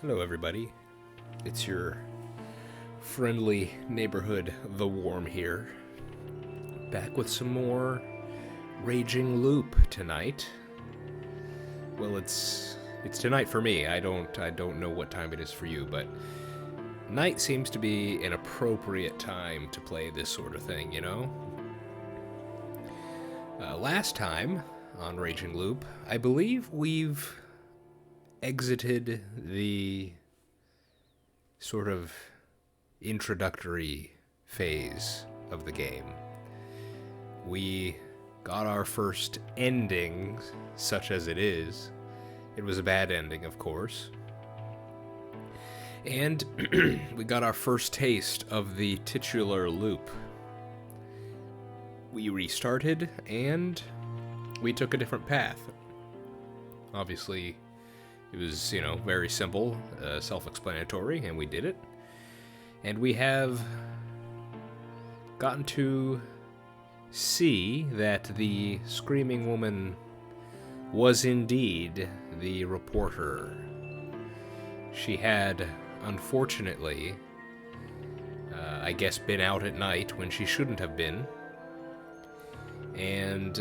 Hello, everybody. It's your friendly neighborhood, The Worm here. Back with some more Raging Loop tonight. Well, it's tonight for me. I don't know what time it is for you, but night seems to be an appropriate time to play this sort of thing, you know? Last time on Raging Loop, I believe we've exited the sort of introductory phase of the game. We got our first ending, such as it is. It was a bad ending, of course. And we got our first taste of the titular loop. We restarted, and we took a different path. Obviously, it was, very simple, self-explanatory, and we did it. And we have gotten to see that the screaming woman was indeed the reporter. She had, unfortunately, I guess, been out at night when she shouldn't have been, and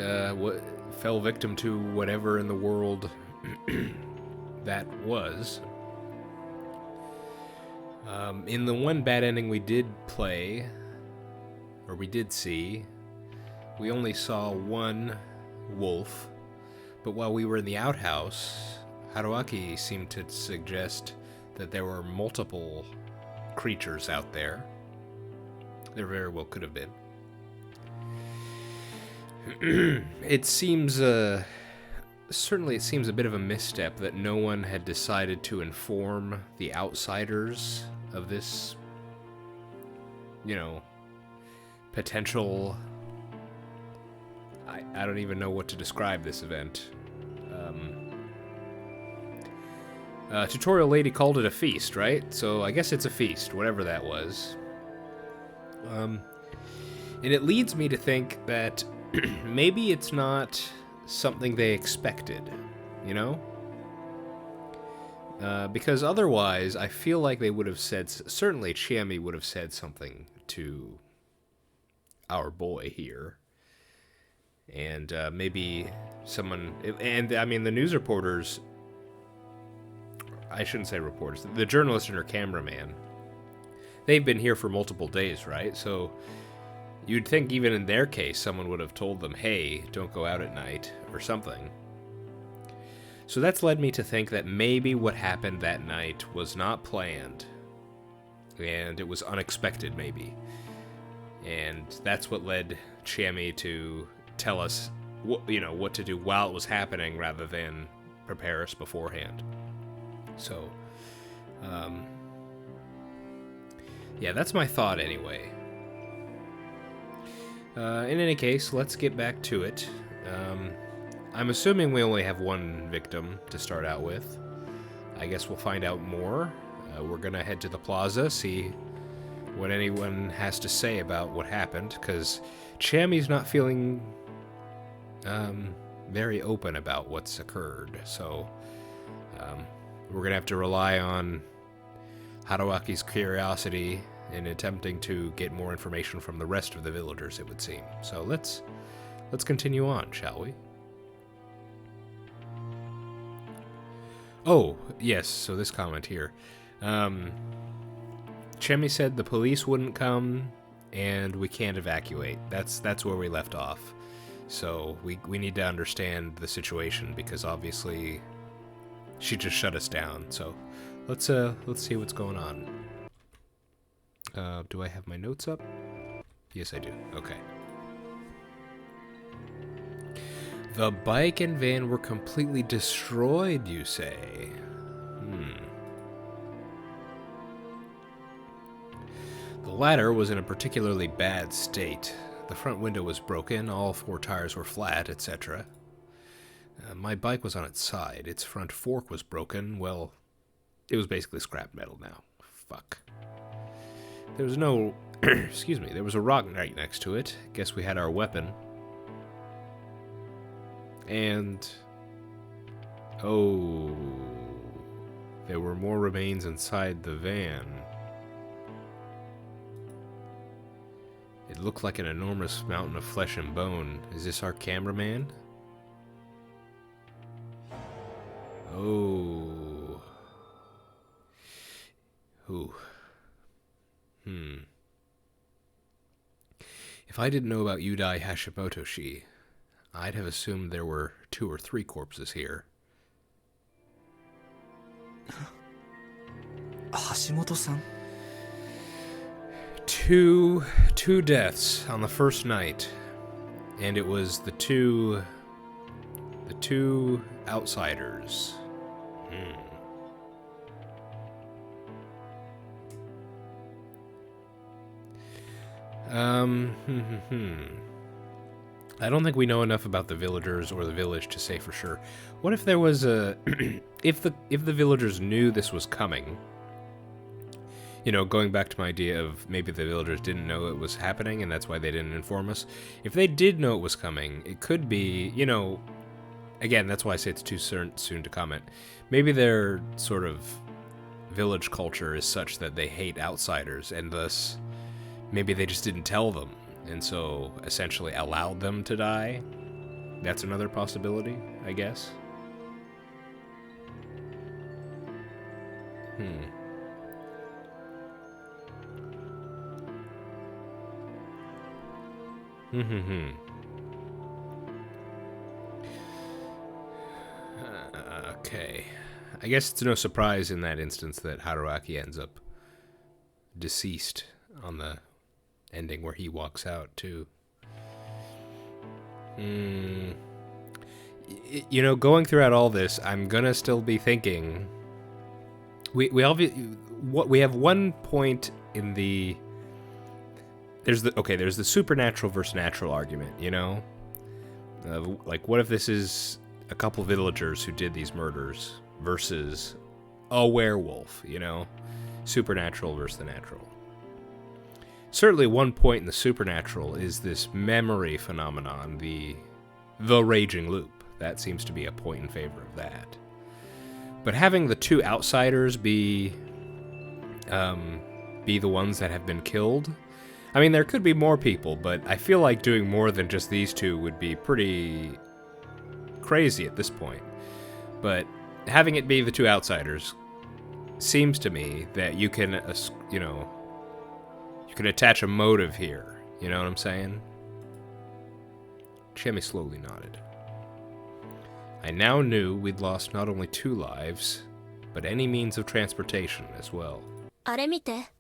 fell victim to whatever in the world that was. In the one bad ending we did play, or we did see, we only saw one wolf, but while we were in the outhouse, Haruaki seemed to suggest that there were multiple creatures out there. There very well could have been. It seems, certainly it seems a bit of a misstep that no one had decided to inform the outsiders of this, potential... I don't even know what to describe this event. Tutorial Lady called it a feast, right? So I guess it's a feast, whatever that was. And it leads me to think that maybe it's not something they expected, because otherwise I feel like they would have said, certainly Chiemi would have said something to our boy here, and maybe someone, and I mean the news reporters, I shouldn't say reporters, the journalist and her cameraman, they've been here for multiple days, right? So you'd think even in their case, someone would have told them, hey, don't go out at night, or something. So that's led me to think that maybe what happened that night was not planned, and it was unexpected, maybe. And that's what led Chiemi to tell us what to do while it was happening, rather than prepare us beforehand. So, yeah, that's my thought anyway. In any case, let's get back to it. I'm assuming we only have one victim to start out with. I guess we'll find out more. We're gonna head to the plaza, see what anyone has to say about what happened, because Chiami's not feeling very open about what's occurred, so we're gonna have to rely on Haruaki's curiosity in attempting to get more information from the rest of the villagers, it would seem. So let's continue on, shall we? Oh, yes, so this comment here. Chemi said the police wouldn't come, and we can't evacuate. That's where we left off. So we need to understand the situation, because obviously she just shut us down. So let's see what's going on. Do I have my notes up? Yes, I do. Okay. The bike and van were completely destroyed, you say? The latter was in a particularly bad state. The front window was broken, all four tires were flat, etc. My bike was on its side. Its front fork was broken. Well, it was basically scrap metal now. Fuck. There was no... excuse me, there was a rock right next to it. Guess we had our weapon. And... oh... There were more remains inside the van. It looked like an enormous mountain of flesh and bone. Is this our cameraman? Oh. Ooh. If I didn't know about Yudai Hashimoto-shi, I'd have assumed there were 2 or 3 corpses here. Hashimoto-san? Two deaths on the first night, and it was the two outsiders. I don't think we know enough about the villagers or the village to say for sure. What if there was a if the villagers knew this was coming? You know, going back to my idea of maybe the villagers didn't know it was happening and that's why they didn't inform us. If they did know it was coming, it could be, you know, again, that's why I say it's too soon to comment. Maybe their sort of village culture is such that they hate outsiders, and thus maybe they just didn't tell them, and so essentially allowed them to die. That's another possibility, I guess. Okay. I guess it's no surprise in that instance that Haruaki ends up deceased on the ending where he walks out, too. You know, going throughout all this, I'm gonna still be thinking... We have one point in the... There's the supernatural versus natural argument, you know? Like, what if this is a couple villagers who did these murders versus a werewolf, you know? Supernatural versus the natural. Certainly one point in the supernatural is this memory phenomenon, the raging loop. That seems to be a point in favor of that. But having the 2 outsiders be the ones that have been killed... I mean, there could be more people, but I feel like doing more than just these 2 would be pretty crazy at this point. But having it be the 2 outsiders seems to me that you can, you know, you can attach a motive here. You know what I'm saying? Chemi slowly nodded. I now knew we'd lost not only 2 lives, but any means of transportation as well. あれ見て。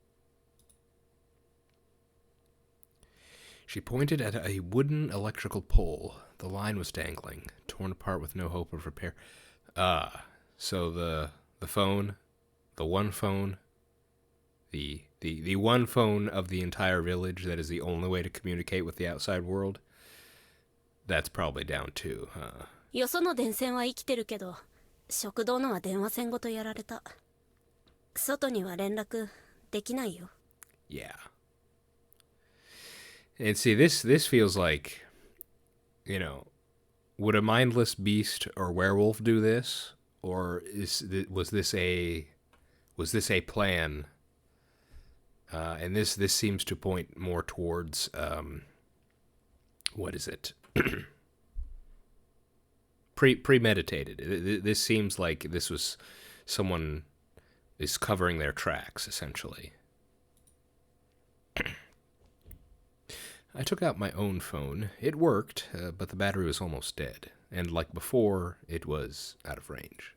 She pointed at a wooden electrical pole. The line was dangling, torn apart with no hope of repair. Ah, so the phone, the one phone, the one phone of the entire village that is the only way to communicate with the outside world, that's probably down too, huh? よその電線は生きてるけど、食堂のは電話線ごとやられた。外には連絡できないよ。 Yeah. And see, this feels like, you know, would a mindless beast or werewolf do this, or was this a plan? And this seems to point more towards what is it? Premeditated. This seems like this was someone is covering their tracks, essentially. I took out my own phone. It worked, but the battery was almost dead, and like before, it was out of range.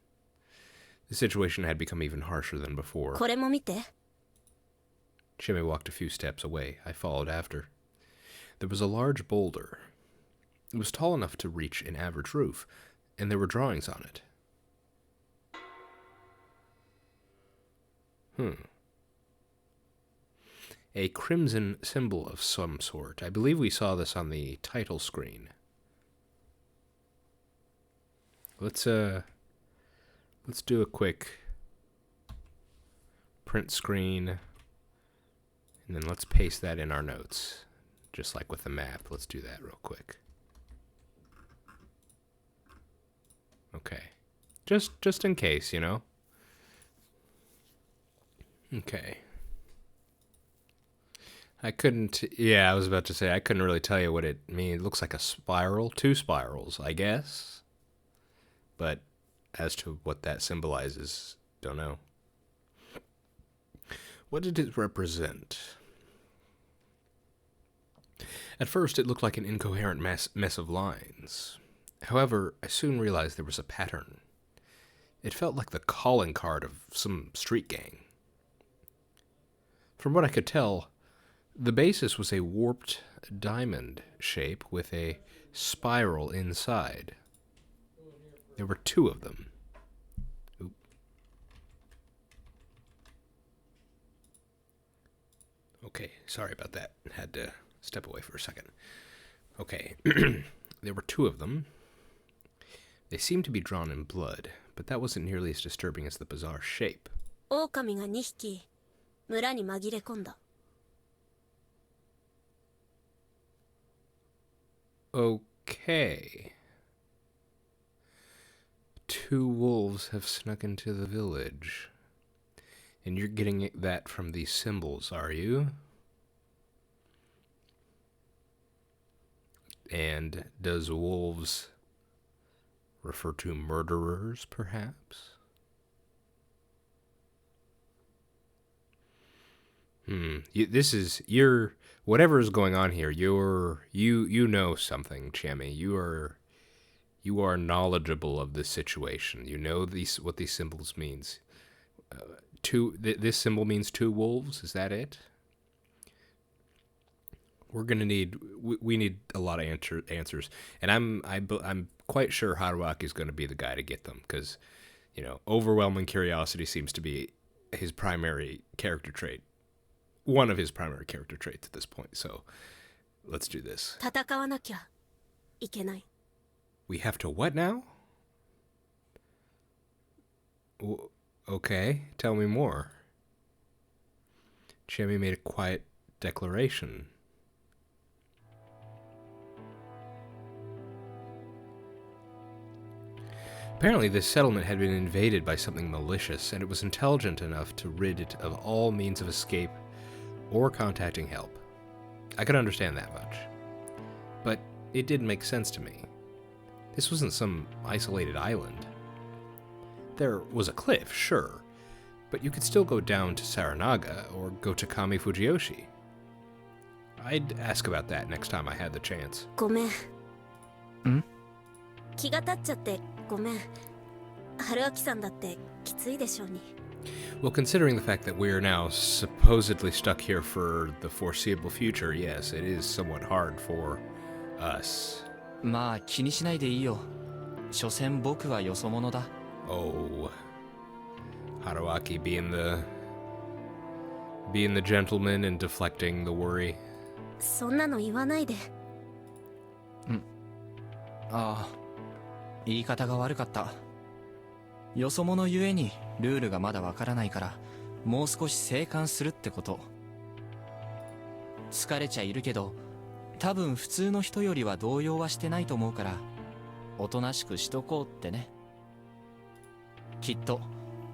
The situation had become even harsher than before. これも見て。 Shimei walked a few steps away. I followed after. There was a large boulder. It was tall enough to reach an average roof, and there were drawings on it. A crimson symbol of some sort. I believe we saw this on the title screen. Let's do a quick print screen, and then let's paste that in our notes, just like with the map. Let's do that real quick. Okay. Just in case, you know. Okay. I couldn't. Yeah, I was about to say I couldn't really tell you what it means. It looks like a spiral, two spirals, I guess. But as to what that symbolizes, don't know. What did it represent? At first, it looked like an incoherent mess of lines. However, I soon realized there was a pattern. It felt like the calling card of some street gang. From what I could tell, the basis was a warped diamond shape with a spiral inside. There were two of them. Oop. Okay, sorry about that. Had to step away for a second. Okay, there were two of them. They seemed to be drawn in blood, but that wasn't nearly as disturbing as the bizarre shape. 狼が2匹村に紛れ込んだ。Okay. Two wolves have snuck into the village. And you're getting that from these symbols, are you? And does wolves refer to murderers, perhaps? Whatever is going on here. You know something, Chemi. You are knowledgeable of this situation. You know what these symbols means. This symbol means two wolves. Is that it? We're gonna need we need a lot of answers, and I'm quite sure Haruaki is going to be the guy to get them because, overwhelming curiosity seems to be his primary character trait. One of his primary character traits at this point. So, let's do this. 戦わなきゃいけない。 We have to what now? Okay, tell me more. Chemi made a quiet declaration. Apparently, this settlement had been invaded by something malicious, and it was intelligent enough to rid it of all means of escape or contacting help. I could understand that much. But it didn't make sense to me. This wasn't some isolated island. There was a cliff, sure, but you could still go down to Saranaga or go to Kami Fujiyoshi. I'd ask about that next time I had the chance. ごめん。気が立っちゃってごめん。春明さんだってきついでしょうに。 Well, considering the fact that we are now supposedly stuck here for the foreseeable future, yes, it is somewhat hard for us. まあ気にしないでいいよ。所詮僕はよそ者だ。Oh, Haruaki being the gentleman and deflecting the worry. そんなの言わないで。ああ、言い方が悪かった。よそ者ゆえにルールがまだわからないから、もう少し静観するってこと。疲れちゃいるけど、多分普通の人よりは動揺はしてないと思うから、おとなしくしとこうってね。きっと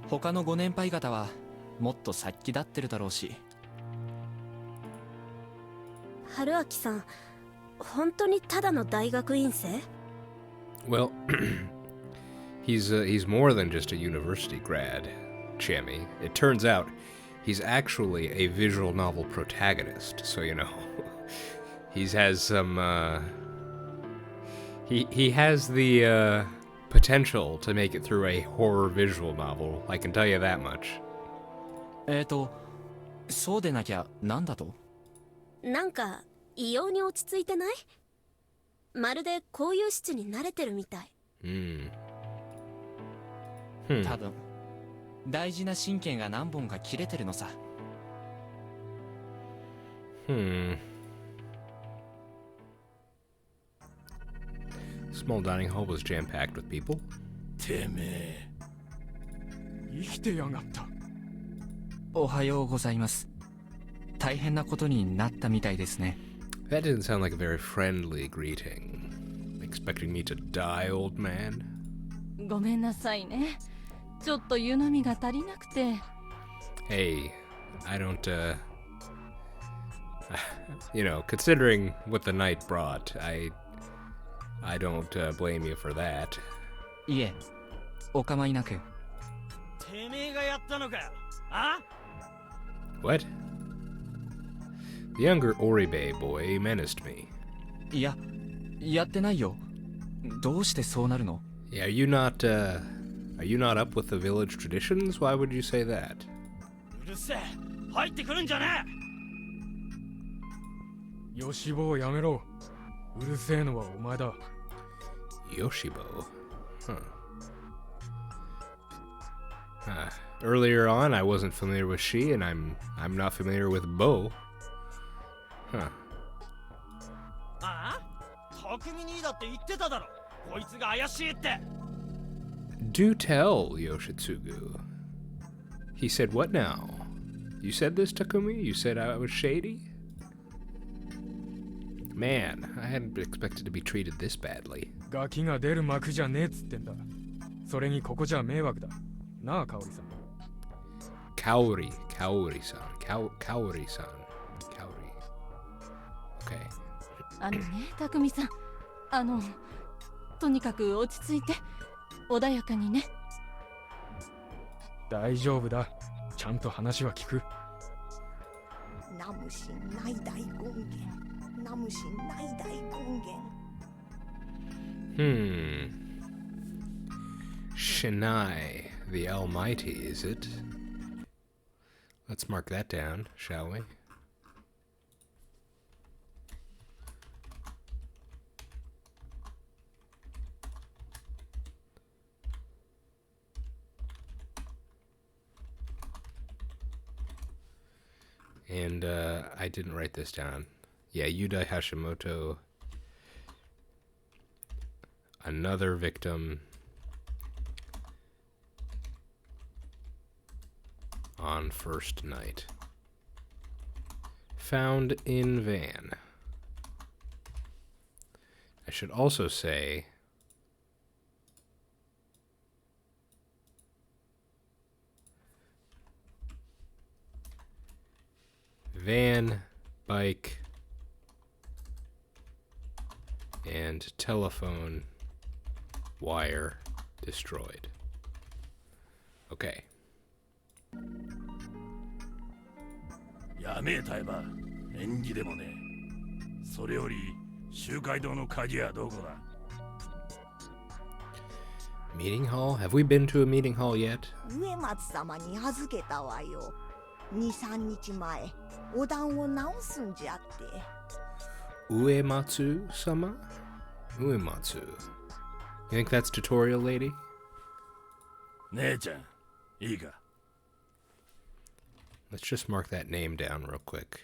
他のご年配方はもっと殺気立ってるだろうし。春明さん、本当にただの大学院生？ Well, he's more than just a university grad, Chemi. It turns out he's actually a visual novel protagonist, so he has some he has the potential to make it through a horror visual novel. I can tell you that much. そうでなきゃなんだと？なんか異様に落ち着いてない？まるでこういう室に慣れてるみたい。多分大事な神経が何本か切れてるのさ。Small dining hall was jam-packed with people. てめえ生きてやがった。おはようございます。大変なことになったみたいですね。That didn't sound like a very friendly greeting. Expecting me to die, old man? ごめんなさいね。ちょっと湯飲みが足りなくて。 Hey, I don't, you know, considering what the night brought, I don't blame you for that. いえ、お構いなく。てめえがやったのかよ。あ？ What? The younger Oribe boy menaced me. いや、やってないよ。どうしてそうなるの？ Yeah, are you not up with the village traditions? Why would you say that? うるせえ。入ってくるんじゃねえ。よしぼをやめろ。うるせえのはお前だ。 Yoshibo. Earlier on, I wasn't familiar with she, and I'm not familiar with Bo. Huh. ああ？匠にだって言ってただろ。こいつが怪しいって。Do tell, Yoshitsugu. He said what now? You said this, Takumi? You said I was shady? Man, I hadn't expected to be treated this badly. ガキが出る幕じゃねえっつってんだ。それにここじゃ迷惑だ。なあ、香織さん。Kaori-san. Kaori-san. Kaori. Okay. あのね、匠さん。とにかく落ち着いて、穏やかにね。大丈夫だ。ちゃんと話は聞く。ナムシ内大権現。ナムシ内大権現。Shinai, the Almighty, is it? Let's mark that down, shall we? And I didn't write this down. Yeah, Yudai Hashimoto. Another victim on first night. Found in van. I should also say van, bike, and telephone wire destroyed. Okay. やめえたえば縁起でもねえ。それより集会堂の鍵はどこだ？ Meeting hall? Have we been to a meeting hall yet? 植松様に預けたわよ。2、3日前、お団を直すんじゃって。Uematsu-sama? Uematsu. You think that's tutorial lady? 姉ちゃん、いいか。 Let's just mark that name down real quick.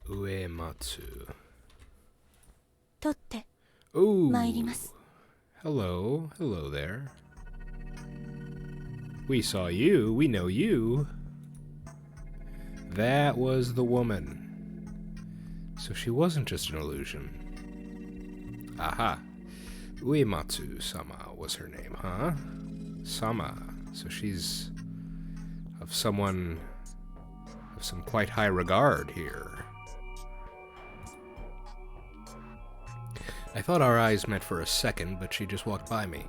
Uematsu. 取って、 Ooh. 参ります。 Hello. Hello there. We saw you. We know you. That was the woman. So she wasn't just an illusion. Aha. Uematsu-sama was her name, huh? Sama. So she's of someone of some quite high regard here. I thought our eyes met for a second, but she just walked by me.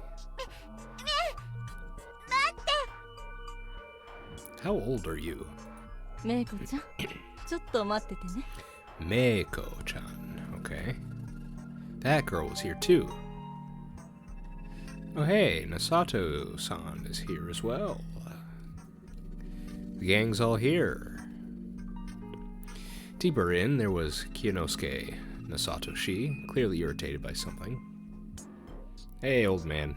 How old are you? メイコちゃん、ちょっと待っててね。 Meiko-chan. Okay. That girl was here too. Oh hey, Nasato-san is here as well. The gang's all here. Deeper in, there was Kiyonosuke Nasatoshi, clearly irritated by something. Hey, old man.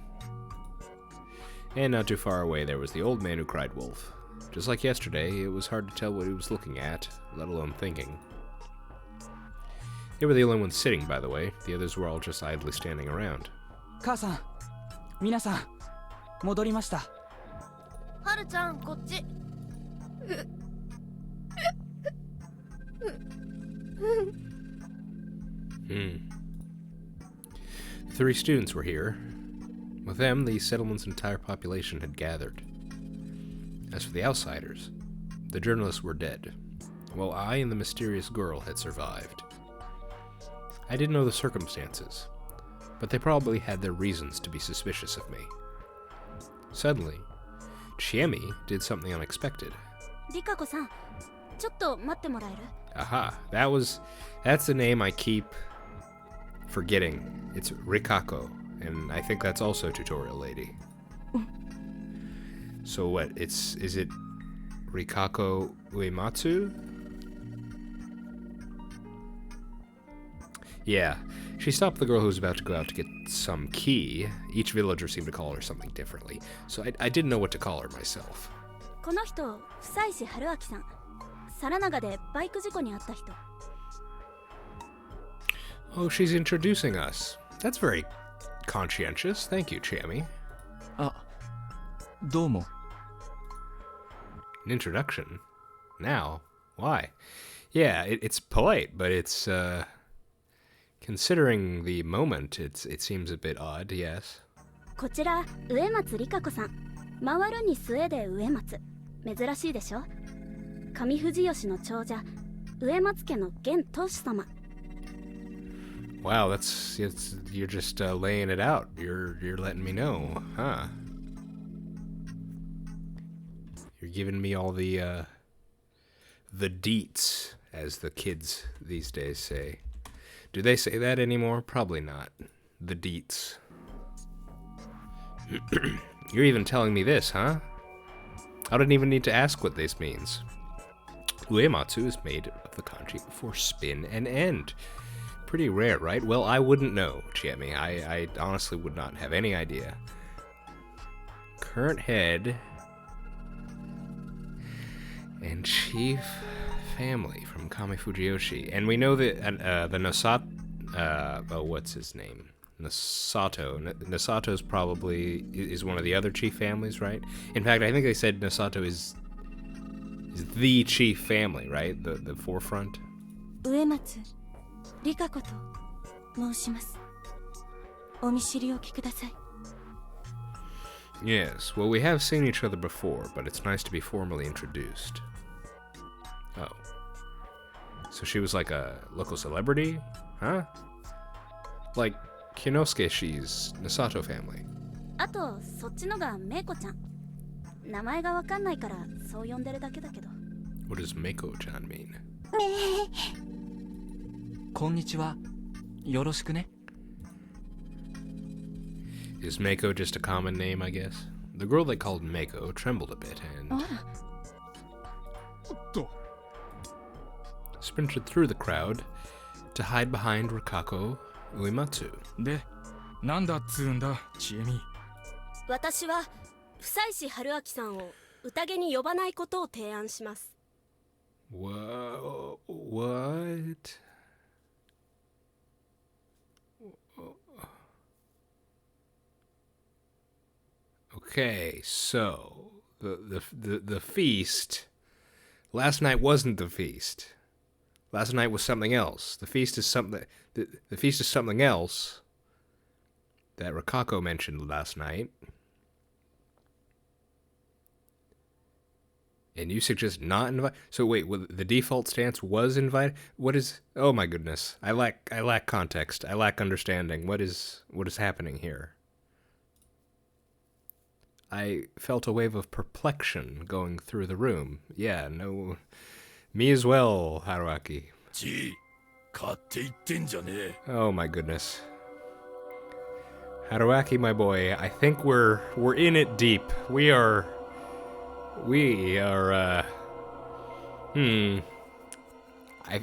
And not too far away, there was the old man who cried wolf. Just like yesterday, it was hard to tell what he was looking at, let alone thinking. They were the only ones sitting, by the way. The others were all just idly standing around. 母さん、皆さん、戻りました。はるちゃん、こっち。The 3 students were here. With them, the settlement's entire population had gathered. As for the outsiders, the journalists were dead, while I and the mysterious girl had survived. I didn't know the circumstances, but they probably had their reasons to be suspicious of me. Suddenly, Chiemi did something unexpected. リカ子さん、ちょっと待ってもらえる？ Aha, that's the name I keep forgetting. It's Rikako, and I think that's also Tutorial Lady. So what, is it Rikako Uematsu? Yeah, she stopped the girl who was about to go out to get some key. Each villager seemed to call her something differently, so I didn't know what to call her myself. この人、久石春明さん。サラナガでバイク事故に遭った人。Oh, she's introducing us. That's very conscientious. Thank you, Chiemi. あ、どうも。 An introduction? Now? Why? Yeah, it's polite, but it's, considering the moment, it seems a bit odd, yes. こちら、植松リカ子さん。回るに末で植松。珍しいでしょ？上藤吉の長者、植松家の現当主様。Wow, you're just laying it out. You're letting me know, huh? You're giving me all the deets, as the kids these days say. Do they say that anymore? Probably not. The deets. You're even telling me this, huh? I don't even need to ask what this means. Uematsu is made of the kanji for spin and end. Pretty rare, right? Well, I wouldn't know, Chiemi. I honestly would not have any idea. Current head and chief family from Kame Fujiyoshi. And we know that the Nasato... what's his name? Nasato. Nasato's probably is one of the other chief families, right? In fact, I think they said Nasato is the chief family, right? The forefront. 植松リカ子と申します。お見知りおきください。 Yes, well, we have seen each other before, but it's nice to be formally introduced. Oh. So she was like a local celebrity? Huh? Like Kinosuke Shi's Nasato family. あと、そっちのがメイコちゃん。名前がわかんないからそう呼んでるだけだけど。 What does Meiko-chan mean? こんにちは。よろしくね。Is Meiko just a common name, I guess? The girl they called Meiko trembled a bit and sprinted through the crowd to hide behind Rikako Uematsu. で、なんだっつうんだ、ちえみ。私は久石春明さんを宴に呼ばないことを提案します。 What? Okay, so the feast. Last night wasn't the feast. Last night was something else. The feast is something. The feast is something else that Rikako mentioned last night. And you suggest not invite. So wait, the default stance was invite. What is? Oh my goodness! I lack context. I lack understanding. What is happening here? I felt a wave of perplexion going through the room. Yeah, no, me as well, Haruaki. ち買って言ってんじゃねえ。 Oh my goodness. Haruaki, my boy, I think we're in it deep. We are.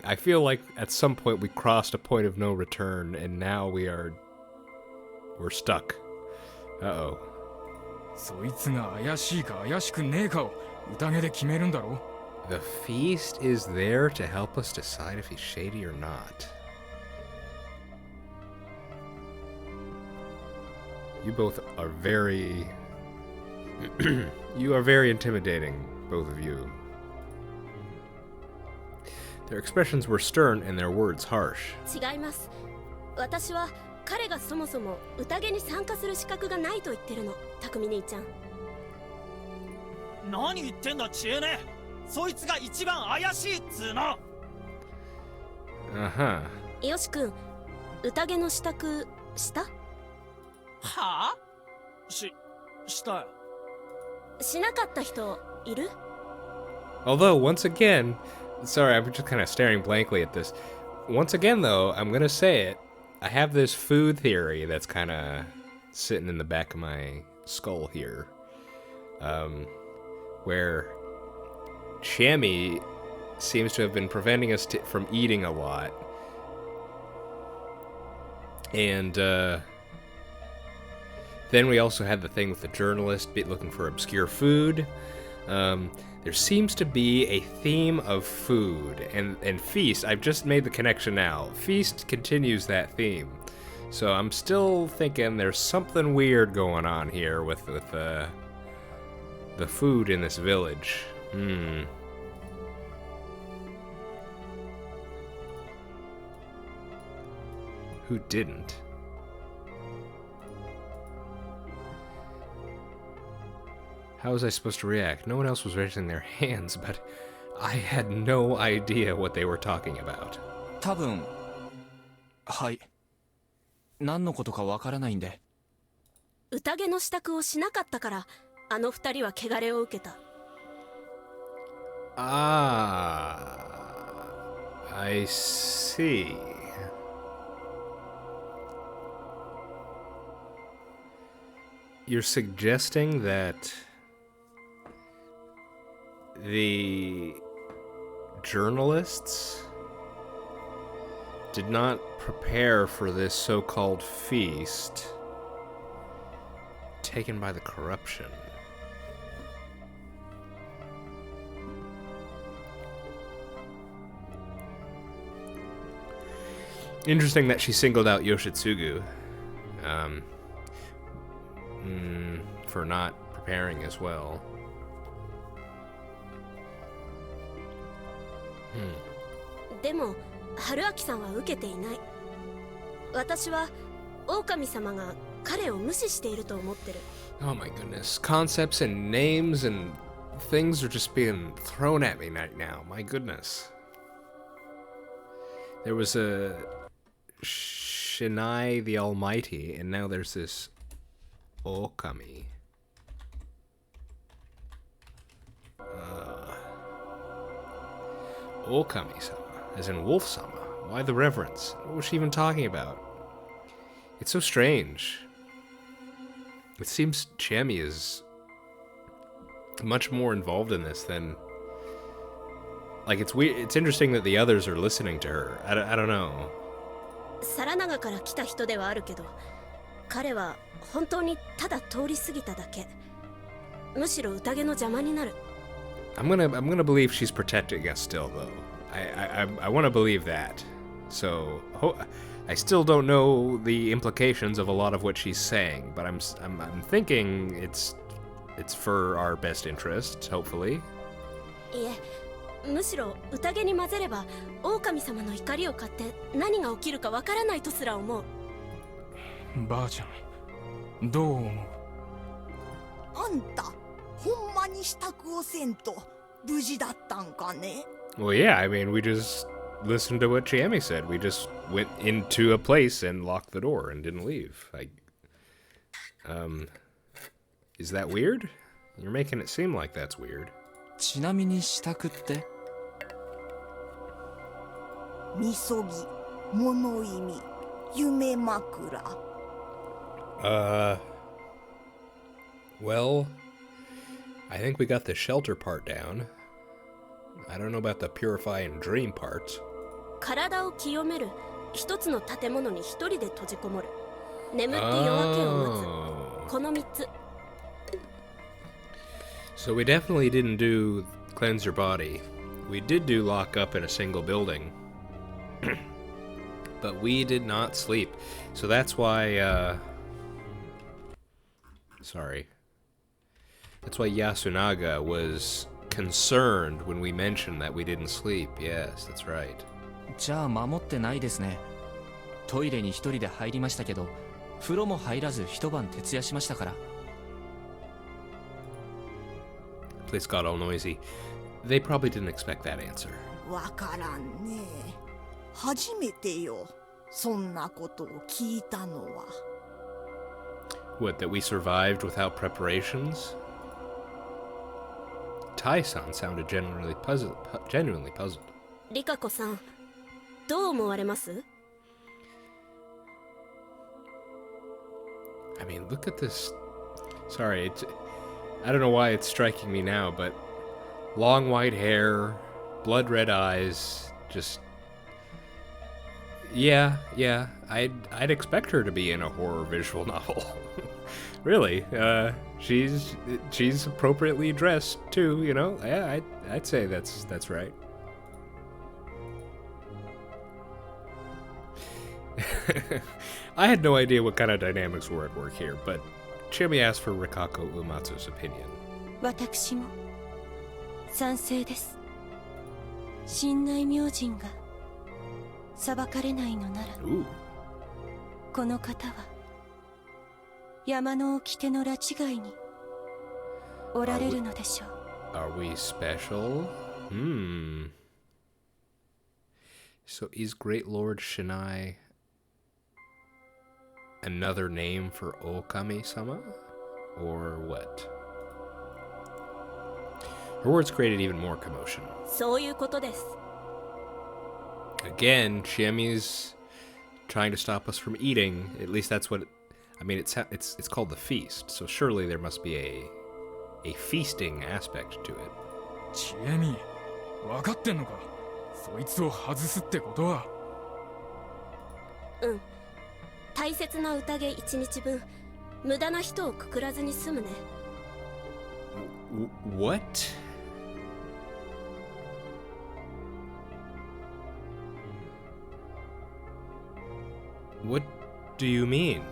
I feel like at some point we crossed a point of no return, and now we're stuck. Uh-oh. そいつが怪しいか怪しくねえかを宴で決めるんだろ。 The feast is there to help us decide if he's shady or not. You both are very... you are very intimidating, both of you. Their expressions were stern and their words harsh. 違います。私は彼がそもそも宴に参加する資格がないと言ってるの、匠兄ちゃん。何言ってんだ知恵ね。そいつが一番怪しいっつーの。よし君、宴の支度した？はあ？したよ。しなかった人いる？ Although, once again, sorry, I'm just kind of staring blankly at this. Once again, though, I'm gonna say it. I have this food theory that's kind of sitting in the back of my skull here. Where Shammy seems to have been preventing us from eating a lot. And, then we also had the thing with the journalist looking for obscure food. There seems to be a theme of food, and Feast, I've just made the connection now. Feast continues that theme. So I'm still thinking there's something weird going on here with the food in this village. Who didn't? How was I supposed to react? No one else was raising their hands, but I had no idea what they were talking about. 多分はい。何のことかわからないんで。宴の支度をしなかったから、あの二人は汚れを受けた。Ah, I see. You're suggesting that the journalists did not prepare for this so-called feast taken by the corruption. Interesting that she singled out Yoshitsugu for not preparing as well. でも春明さんは受けていない。私は狼様が彼を無視していると思ってる。 Oh my goodness. Concepts and names and things are just being thrown at me right now. My goodness. There was a Shinai the Almighty, and now there's this Okami. Okami-sama, as in Wolf-sama. Why the reverence? What was she even talking about? It's so strange. It seems Chami is much more involved in this than... Like, it's weird. It's interesting that the others are listening to her. I don't know. サラナガから来た人ではあるけど、彼は本当にただ通り過ぎただけ。むしろ宴の邪魔になる。I'm gonna believe she's protecting us still, though. I want to believe that. So I still don't know the implications of a lot of what she's saying, but I'm thinking it's for our best interests, hopefully. いえ、むしろ宴に混ぜれば狼様の怒りを買って何が起きるかわからないとすら思う。ばあちゃん、どう思う？あんた、ほんまに支度をせんと無事だったんかね？ Well, yeah, I mean, we just listened to what Chami said. We just went into a place and locked the door and didn't leave. Is that weird? You're making it seem like that's weird. ちなみに支度って？みそぎ、物意味、夢枕。Well, I think we got the shelter part down. I don't know about the purify and dream parts. 体を清める一つの建物に一人で閉じこもる。眠って夜明けを待つ。この三つ。So we definitely didn't do cleanse your body. We did do lock up in a single building. But we did not sleep. So that's why, sorry. That's why Yasunaga was concerned when we mentioned that we didn't sleep. Yes, that's right. じゃあ守ってないですね。トイレに一人で入りましたけど、風呂も入らず一晩徹夜しましたから。 Place got all noisy. They probably didn't expect that answer. わからんね。初めてよ。そんなことを聞いたのは。What, that we survived without preparations? Tai-san sounded genuinely puzzled. リカ子さん、どう思われます？ I mean, look at this. Sorry, I don't know why it's striking me now, but long white hair, blood red eyes, just yeah, I'd expect her to be in a horror visual novel. Really, she's appropriately dressed too, you know. Yeah, I'd say that's right. I had no idea what kind of dynamics were at work here, but Chimi asked for Rikako Uematsu's opinion. 私も賛成です。神内明神が裁かれないのなら、 Ooh. この方は山の掟の拉致外におられるのでしょう。 Are we special? So is Great Lord Shinai another name for Okami-sama? Or what? Her words created even more commotion. そういうことです。 Again, Chiemi's trying to stop us from eating. At least that's what... I mean, it's called the feast, so surely there must be a feasting aspect to it. チエミ、分かってんのか？そいつを外すってことは。うん。大切な宴1日分、無駄な人をくくらずに済むね。What? What do you mean?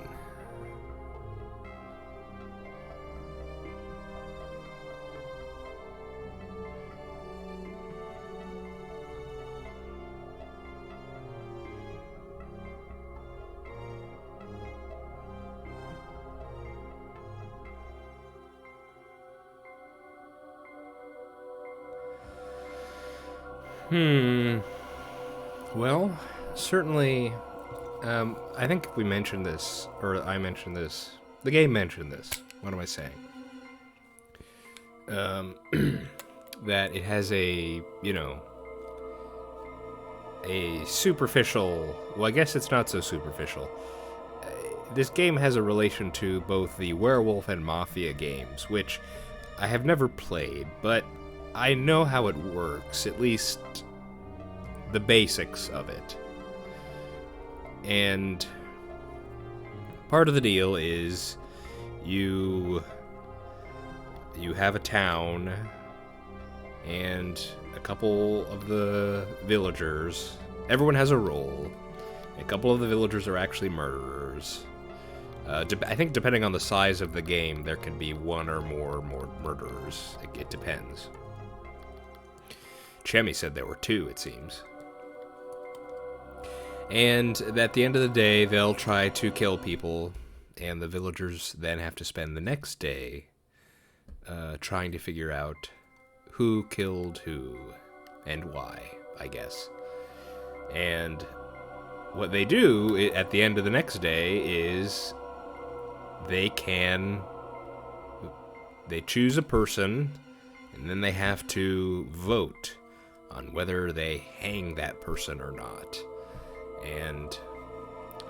Well, certainly, I think we mentioned this, or I mentioned this. The game mentioned this. What am I saying? That it has a, a superficial... Well, I guess it's not so superficial. This game has a relation to both the werewolf and mafia games, which I have never played, but I know how it works, at least the basics of it. And part of the deal is you have a town and a couple of the villagers. Everyone has a role. A couple of the villagers are actually murderers. I think depending on the size of the game, there can be one or more murderers. It depends. Chemi said there were 2, it seems. And at the end of the day, they'll try to kill people, and the villagers then have to spend the next day trying to figure out who killed who and why, I guess. And what they do at the end of the next day is they choose a person, and then they have to vote on whether they hang that person or not. And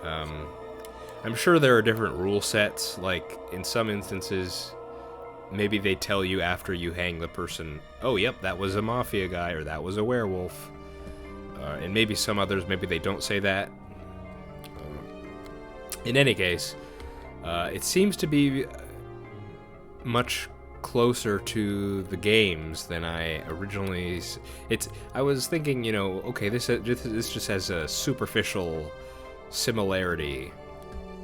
I'm sure there are different rule sets. Like, in some instances, maybe they tell you after you hang the person, oh, yep, that was a mafia guy, or that was a werewolf. And maybe some others, maybe they don't say that. In any case, it seems to be much closer to the games than I originally... I was thinking, okay, this just has a superficial similarity.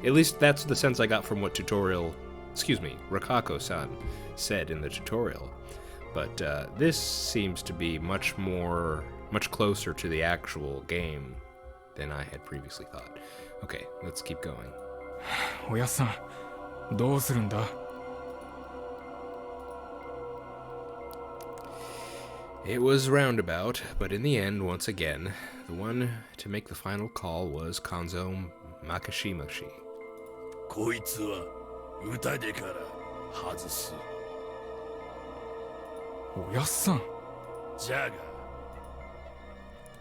At least that's the sense I got from what Rikako-san said in the tutorial. But this seems to be much closer to the actual game than I had previously thought. Okay, let's keep going. おやっさん、どうするんだ？ It was roundabout, but in the end, once again, the one to make the final call was Kanzo Makashimashi. こいつは歌でから外す。おやっさん。じゃが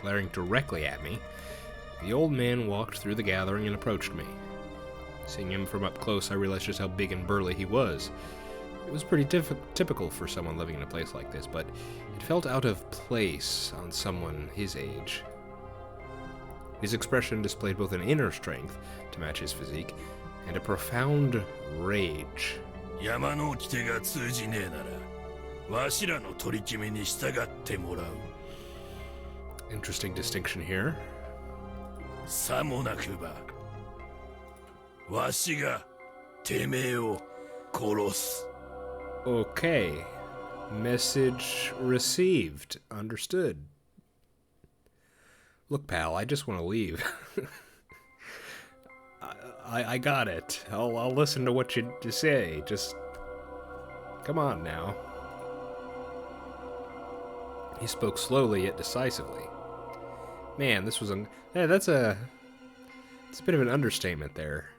Glaring directly at me, the old man walked through the gathering and approached me. Seeing him from up close, I realized just how big and burly he was. It was pretty typical for someone living in a place like this, but it felt out of place on someone his age. His expression displayed both an inner strength to match his physique and a profound rage. 山の掟が通じねえならわしらの取り決めに従ってもらう。 Interesting distinction here. さもなくばわしがてめえを殺す。 Okay. Message received. Understood. Look, pal, I just want to leave. I got it. I'll listen to what you say. Just come on now. He spoke slowly yet decisively. Man, this was it's a bit of an understatement there.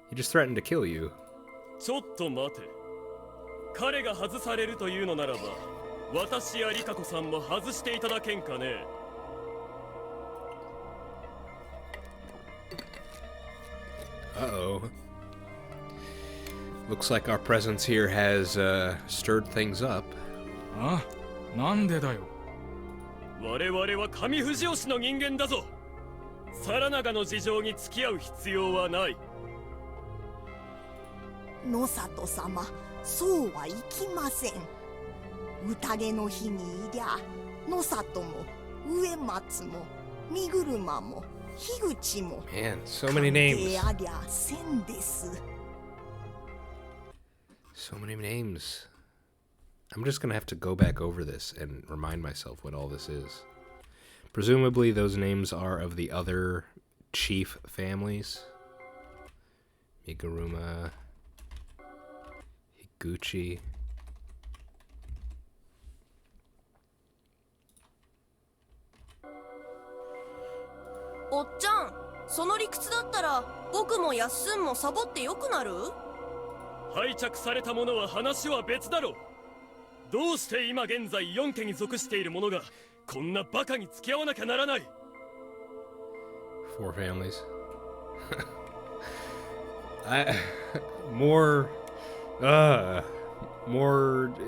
He just threatened to kill you. ちょっと待て。彼が外されるというのならば、私やリカ子さんも外していただけんかね。Uh-oh. Looks like our presence here has stirred things up. あ、なんでだよ。我々は上藤吉の人間だぞ。皿長の事情に付き合う必要はない。野里様、そうはいきません。宴の日にいりゃ野里も上松も身車も樋口も Man, so many names. 関係ありゃせんです。 So many names. I'm just gonna have to go back over this and remind myself what all this is. Presumably those names are of the other chief families. Miguruma, Higuchi. おっちゃん、その理屈だったら僕もやっすんもサボってよくなる？拝着された者は話は別だろう。どうして今現在4家に属している者がこんなバカに付き合わなきゃならない？ Four families. More,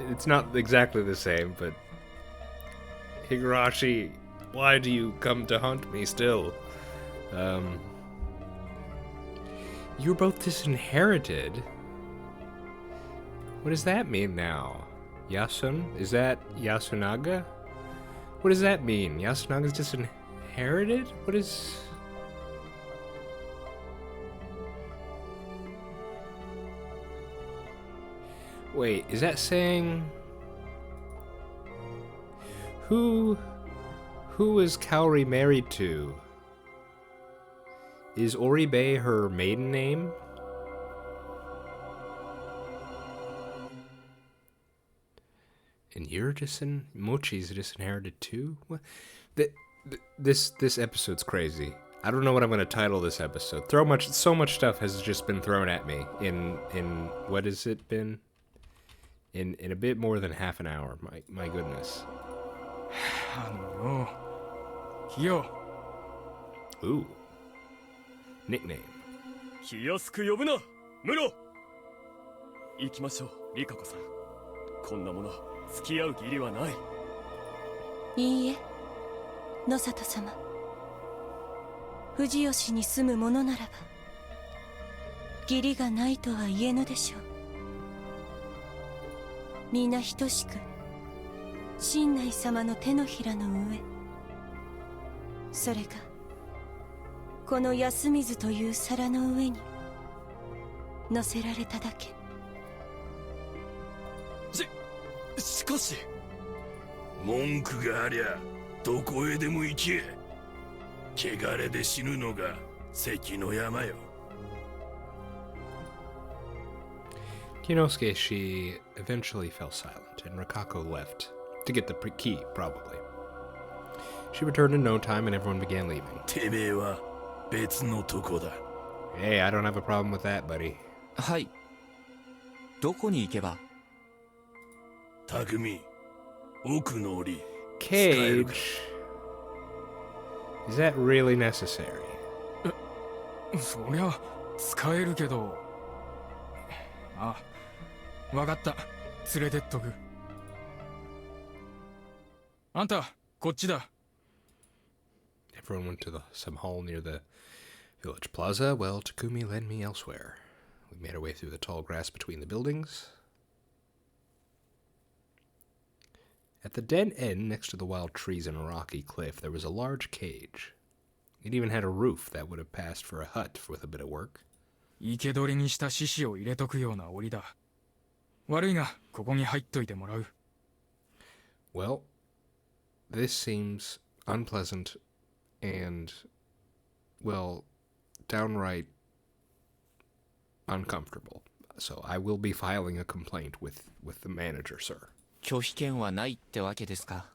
it's not exactly the same, but Higurashi, why do you come to hunt me still? You're both disinherited. What does that mean now? Yasun? Is that Yasunaga? What does that mean? Yasunaga's disinherited? What is... Wait, is that saying... Who is Kaori married to? Is Oribe her maiden name? And you're Mochi's disinherited too? What? This episode's crazy. I don't know what I'm gonna title this episode. So much stuff has just been thrown at me in what has it been? In a bit more than half an hour. My goodness. あのよ、キヨ。 Ooh. Nickname. 気安く呼ぶな、ムロ。行きましょう、リカ子さん。こんなもの付き合う義理はない。いいえ、野里様。藤吉に住むものならば義理がないとは言えぬでしょう。皆等しく親内様の手のひらの上、それがこの安水という皿の上に乗せられただけ。しかし文句がありゃどこへでも行け。汚れで死ぬのが関の山よ。 Kinosuke, she eventually fell silent, and Rikako left to get the key, probably. She returned in no time, and everyone began leaving. てめえは別のとこだ。 Hey, I don't have a problem with that, buddy. はい。どこに行けば？匠、奥の檻。 Cage. Is that really necessary? そりゃ使えるけど。あ、わかった。連れてっとく。あんた、こっちだ。 Everyone went to some hall near the village plaza. Well, Takumi led me elsewhere. We made our way through the tall grass between the buildings. At the dead end, next to the wild trees and a rocky cliff, there was a large cage. It even had a roof that would have passed for a hut with a bit of work. 生け捕りにした獅子を入れとくような檻だ。悪いが、ここに入っといてもらう。Well, this seems unpleasant and, well, downright uncomfortable. So I will be filing a complaint with the manager, sir. 拒否権はないってわけですか？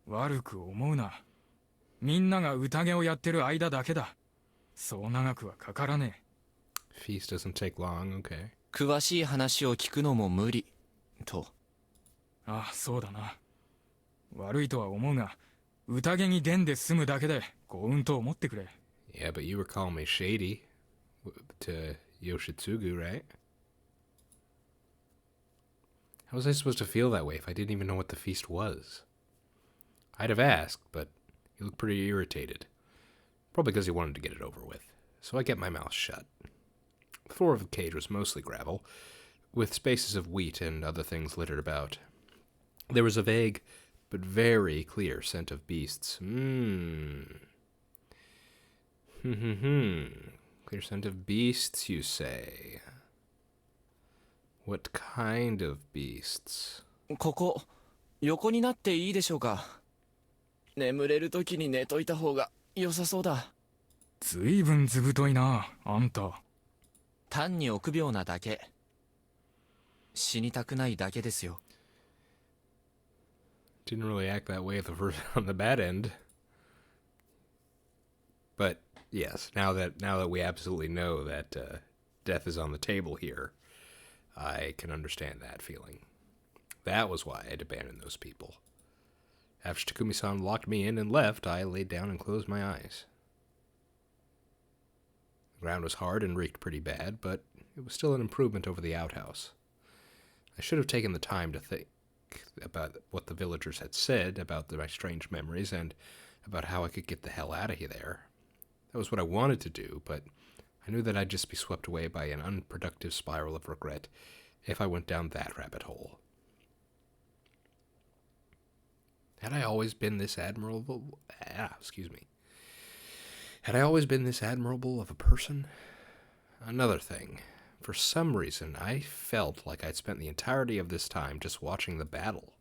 悪く思うな。みんなが宴をやってる間だけだ。そう長くはかからねえ。 Feast doesn't take long, okay. 詳しい話を聞くのも無理と。ああ、そうだな。悪いとは思うが、宴に出んで済むだけで幸運と思ってくれ。 Yeah, but you were calling me shady to Yoshitsugu, right? How was I supposed to feel that way if I didn't even know what the feast was? I'd have asked, but he looked pretty irritated. Probably because he wanted to get it over with. So I kept my mouth shut. The floor of the cage was mostly gravel, with spaces of wheat and other things littered about. There was a vague but very clear scent of beasts. Clear scent of beasts, you say? What kind of beasts? ここ、横になっていいでしょうか？眠れるときに寝といた方が良さそうだ。ずいぶんずぶといな、あんた。単に臆病なだけ。死にたくないだけですよ。Didn't really act that way on the bad end. But yes, now that we absolutely know that death is on the table here, I can understand that feeling. That was why I'd abandoned those people. After Takumi-san locked me in and left, I laid down and closed my eyes. The ground was hard and reeked pretty bad, but it was still an improvement over the outhouse. I should have taken the time to think about what the villagers had said about my strange memories and about how I could get the hell out of there. That was what I wanted to do, but I knew that I'd just be swept away by an unproductive spiral of regret if I went down that rabbit hole. Had I always been this admirable... Had I always been this admirable of a person? Another thing. For some reason, I felt like I'd spent the entirety of this time just watching the battle.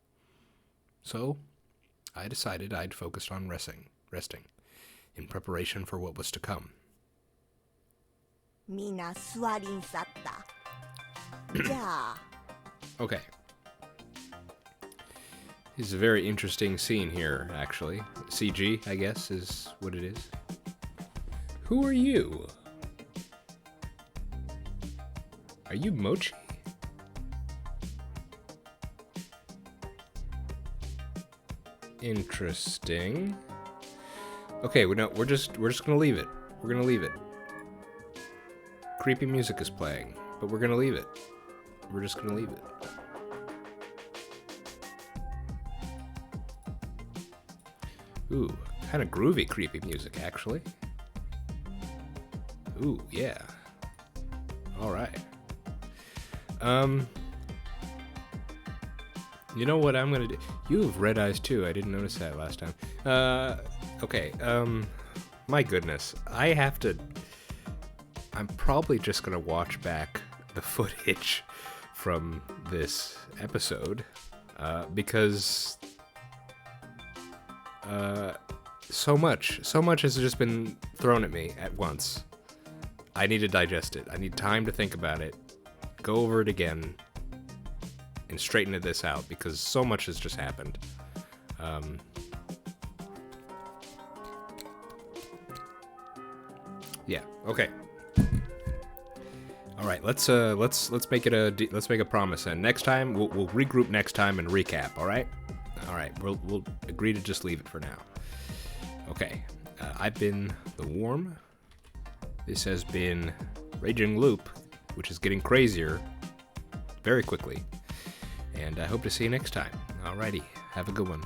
So, I decided I'd focus on resting, in preparation for what was to come. みな座りんさった。じゃあ。 Okay. This is a very interesting scene here, actually. CG, I guess, is what it is. Who are you? Are you Mochi? Interesting. Okay, we're just gonna leave it. We're gonna leave it. Creepy music is playing, but we're gonna leave it. We're just gonna leave it. Ooh, kind of groovy creepy music, actually. Ooh, yeah. Alright. You know what I'm gonna do? You have red eyes too, I didn't notice that last time. Okay, my goodness. I'm probably just gonna watch back the footage from this episode, because, So much has just been thrown at me at once. I need to digest it. I need time to think about it, go over it again, and straighten this out because so much has just happened. Yeah. Okay. All right. Let's make it let's make a promise. And next time we'll regroup next time and recap. All right. All right. We'll agree to just leave it for now. Okay. I've been the Worm. This has been Raging Loop, which is getting crazier very quickly. And I hope to see you next time. Alrighty. Have a good one.